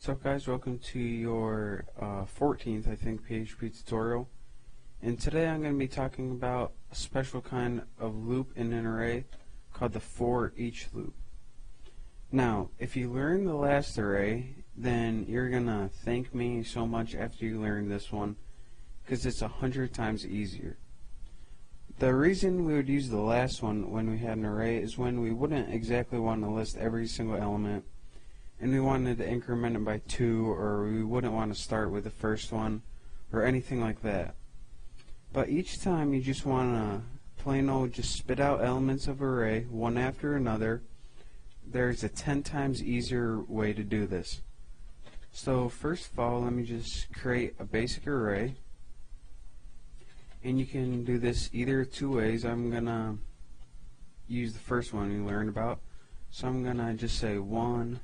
What's up, guys? Welcome to your 14th, I think, PHP tutorial. And today I'm going to be talking about a special kind of loop in an array called the for each loop. Now, if you learn the last array, then you're going to thank me so much after you learn this one, because it's 100 times easier. The reason we would use the last one when we had an array is when we wouldn't exactly want to list every single element, and we wanted to increment it by 2, or we wouldn't want to start with the first one, or anything like that. But each time you just want to plain old just spit out elements of array, one after another, there's a 10 times easier way to do this. So first of all, let me just create a basic array. And you can do this either two ways. I'm going to use the first one we learned about. So I'm going to just say 1,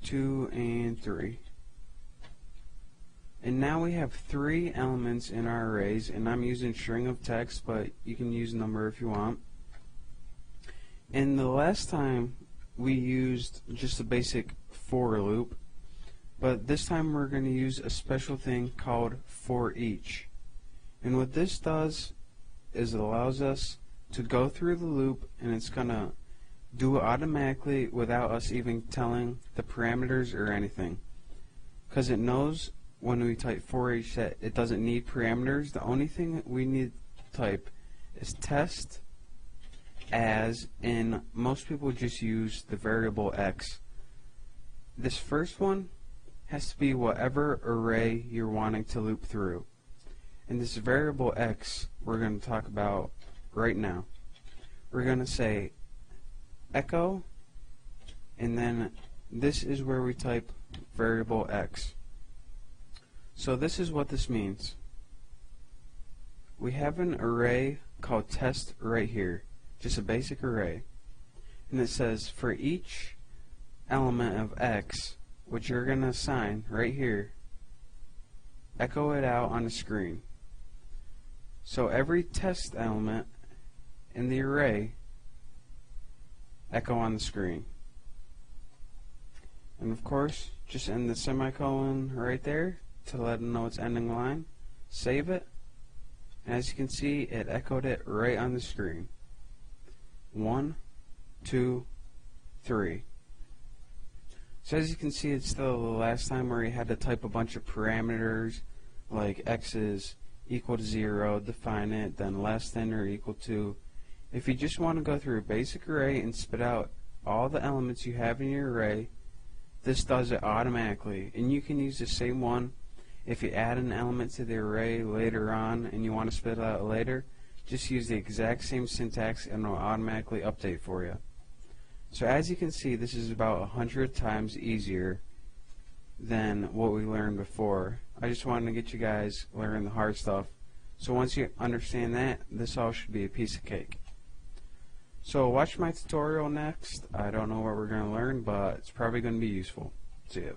2, and 3. And now we have 3 elements in our arrays, and I'm using string of text, but you can use number if you want. And the last time we used just a basic for loop, but this time we're going to use a special thing called for each. And what this does is it allows us to go through the loop, and it's going to do it automatically without us even telling the parameters or anything, because it knows when we type for each that it doesn't need parameters. The only thing that we need to type is test as, and most people just use the variable x. This first one has to be whatever array you're wanting to loop through, and this variable x we're going to talk about right now. We're going to say echo, and then this is where we type variable x. So this is what this means. We have an array called test right here, just a basic array, and it says for each element of x, which you're going to assign right here, echo it out on the screen. So every test element in the array, echo on the screen. And of course, just end the semicolon right there to let them know it's ending line. Save it. As you can see, it echoed it right on the screen. 1, 2, 3. So as you can see, it's still the last time where you had to type a bunch of parameters like x is equal to 0, define it, then less than or equal to. If you just want to go through a basic array and spit out all the elements you have in your array, this does it automatically. And you can use the same one if you add an element to the array later on and you want to spit it out later. Just use the exact same syntax and it will automatically update for you. So as you can see, this is about 100 times easier than what we learned before. I just wanted to get you guys learning the hard stuff. So once you understand that, this all should be a piece of cake. So watch my tutorial next. I don't know what we're going to learn, but it's probably going to be useful. See ya.